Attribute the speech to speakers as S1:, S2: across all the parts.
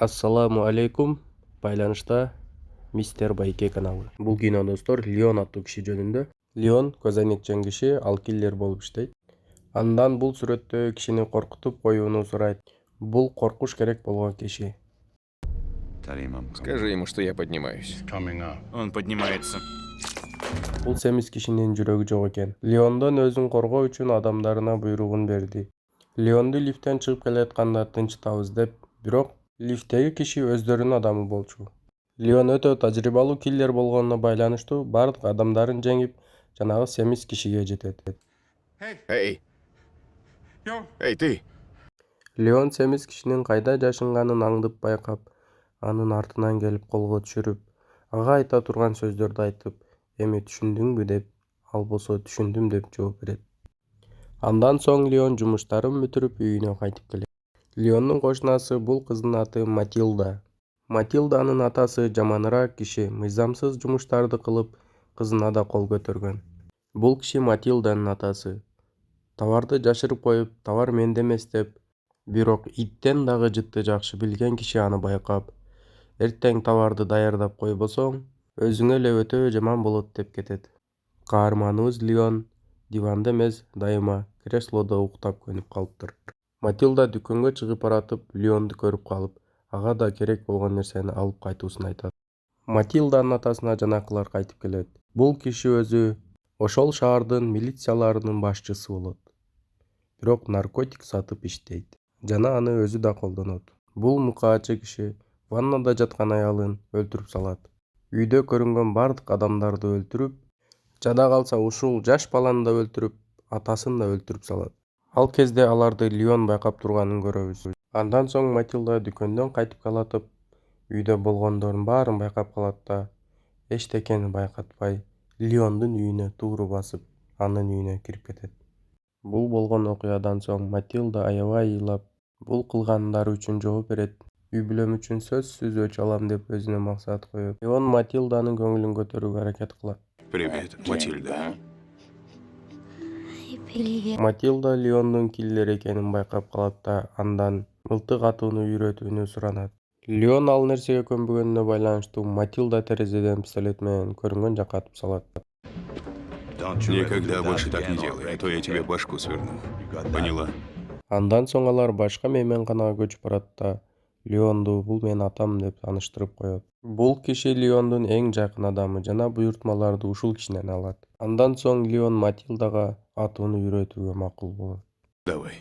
S1: Ассаламу алейкум. Байланышта Мистер Байке каналы. Бул кино достор Леон аттуу киши жөнүндө. Леон көзөнекчен киши, ал киллер болуп иштейт. Андан бул сүрөттө кишини коркутуп коюуну сурайт. Бул коркуш керек болгон киши.
S2: Скажи ему, что я поднимаюсь.
S3: Он поднимается.
S1: Бул семиз кишинин жүрөгү жок экен. Леондон өзүн коргоо үчүн адамдарына буйругун берди. Леонду лифттен чыгып келатканда тынчытабыз деп, бирок лифттеги киши өздөрүнүн адамы болчу. Леон өтө тажрыйбалуу киллер болгонуна байланыштуу бардык адамдарын жеңип, жанагы семиз кишиге жетет.
S2: Эй! Эй, ты!
S1: Леон семиз кишинин кайда жашынганын аңдып байкап, анын артынан келип колго түшүрүп, ага айта турган сөздөрдү айтып, эми түшүндүңбү деп, албосо түшүндүм деп жооп берет. Андан соң Леон жумуштарын бүтүрүп үйүнө кайтып келет. Леондун кошунасы бул кыздын аты Матилда. Матилданын атасы жаманыраак киши, мыйзамсыз жумуштарды кылып, кызына да кол көтөргөн. Бул киши Матилданын атасы. Товарды жашырып коюп, товар менде эмес деп, бирок иттен дагы жытты жакшы билген киши аны байкап, эртең товарды даярдап койбосоң, өзүңө эле өтө жаман болот деп кетет. Каарманыбыз Леон диванда эмес, дайыма креслодо уктап көнүп калыптыр. Матилда дүкөнгө чыгып баратып, Леонду көрүп калып, ага да керек болгон нерсени алып кайтуусун айтат. Матилданын атасына жанакылар кайтып келет. Бул киши өзү ошол шаардын милицияларынын башчысы болот. Бирок наркотик сатып иштейт. Жана аны өзү да колдонот. Бул мукаачы киши ваннада жаткан аялын өлтүрүп салат. Үйдө көрүнгөн бардык адамдарды өлтүрүп, жада калса ушул жаш баланы да өлтүрүп, атасын да өлтүрүп салат. Ал кезде аларды Леон байкап турганын көрөбүз. Андан соң Матилда дүкөндөн кайтып калатып, үйдө болгондордун баарын байкап калат да, эчтекени байкатпай, Леондун үйүнө тууру басып, анын үйүнө кирип кетет. Бул болгон окуядан соң Матилда аябай ыйлап, бул кылгандары үчүн жооп берет. Үй бүлөм үчүн сөзсүз өч алам деп өзүнө максат коёт. Леон Матилданын көңүлүн көтөрүүгө аракет кылат.
S3: Привет, Матильда.
S4: Привет.
S1: Матилда Леондун киллер экенин байкап калат да, андан мылтык атууну үйрөтүүнү суранат. Леон ал нерсеге көнбөгөнүнө байланыштуу Матилда терезеден пистолет менен көрүнгөн жакка атып салат.
S3: Никогда больше так не делай, а то я тебе башку сверну. Поняла?
S1: Андан соң алар башка мейманканага көчүп барат да, Леонду бул менин атам деп тааныштырып коет. Бул киши Леондун эң жакын адамы жана буйртмаларды ушул кишиден алат. Андан соң Леон Матилдага атууну үйрөтүүгө макул болот.
S3: Давай.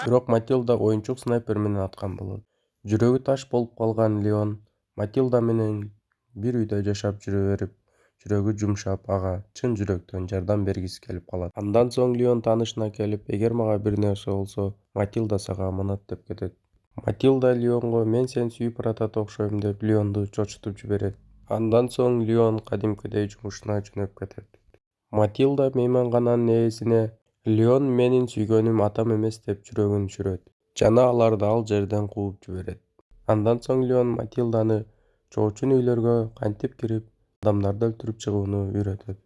S1: Бирок Матилда оюнчук снайпер менен аткан болот. Жүрөгү таш болуп калган Леон Матилда менен бир үйдө жашап жүрө берип, жүрөгү жумшап, ага чын жүрөктөн жардам бергиси келип калат. Андан соң Леон таанышына келип, эгер мага бир нерсе болсо, Матилда сага аманат деп кетет. Матилда Леонго мен сени сүйүп баратат окшойм деп Леонду чочутуп жиберет. Андан соң Леон кадимкидей жумушуна жөнөп кетет. Матилда мейманкананын ээсине Леон менин сүйгөнүм атам эмес деп жүрөгүн түшүрөт. Жана аларды ал жерден кууп жиберет. Андан соң Леон Матилданы чоочун үйлөргө кантип кирип, адамдарды өлтүрүп чыгууну үйрөтөт.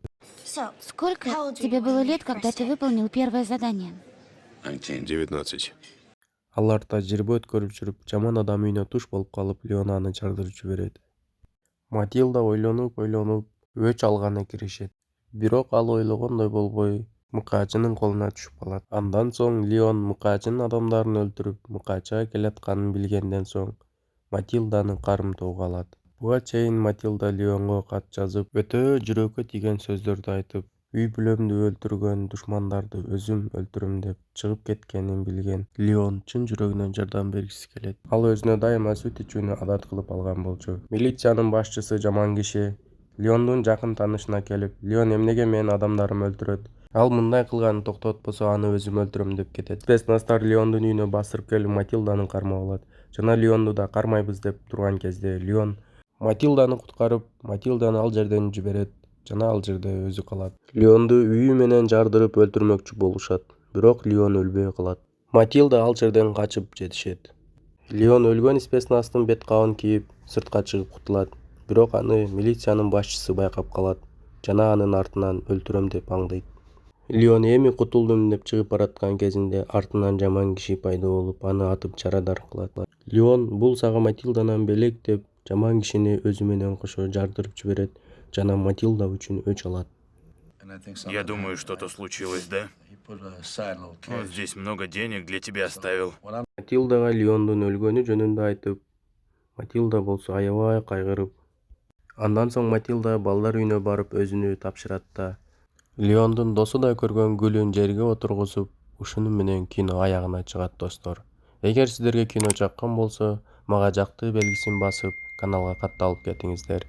S4: Сколько тебе было лет, когда ты выполнил первое задание?
S3: 19.
S1: Алар тажрыйба өткөрүп жүрүп, жаман адам үйүнө туш болуп калып, Леон аны жардырып жиберет. Матилда ойлонуп өч алганы киришет. Бирок ал ойлогондой болбой, мыкаачынын колуна түшүп калат. Андан соң Леон мыкаачынын адамдарын өлтүрүп, мыкаачыга келатканын билгенден соң Матилданы карымтоого алат. Буга чейин Матилда Леонго кат жазып, өтө жүрөккө тийген сөздөрдү айтып, үй бүлөмдү өлтүргөн душмандарды өзүм өлтүрөм деп чыгып кеткенин билген Леон чын жүрөгүнөн жардам бергиси келет. Ал өзүнө дайыма сүт ичүүнү адат кылып алган болчу. Милициянын башчысы жаман киши Леондун жакын таанышына келип, Леон эмнеге менин адамдарымды өлтүрөт? Ал мындай кылганын токтотпосо аны өзүм өлтүрөм деп кетет. Спецназдар Леондун үйүнө басырып келип Матилданы кармап алат. Жана Леонду да кармайбыз деп турган кезде Леон Матилданы куткарып, Матилданы ал жерден жиберет жана ал жерде өзү калат. Леонду үйү менен жардырып өлтүрмөкчү болушат, бирок Леон өлбөй калат. Матилда ал жерден качып жетишет. Леон өлгөн спецназтын бет кабын кийип, сыртка чыгып кутулат, бирок аны милициянын башчысы байкап калат жана анын артынан өлтүрөм деп аңдыйт. Леон эми кутулдум деп чыгып бараткан кезинде артынан жаман киши пайда болуп, аны атып чарадар кылат. Леон бул сага Матилданан белек деп жаман кишини өзү менен кошо жардырып жиберет жана Матилда үчүн өч алат.
S5: Я думаю, что-то случилось, да? Он здесь много денег для тебя оставил.
S1: Матилдага Леондун өлгөнү жөнүндө айтып, Матилда болсо аябай кайгырып, андан соң Матилда балдар үйүнө барып өзүнү тапшырат да Леондун досу да көргөн гүлүн жерге отургузуп, ушуну менен кино аягына чыгат достор. Эгер сиздерге кино жаккан болсо, мага жактыы белгисин басып, каналга катталып кетиңиздер.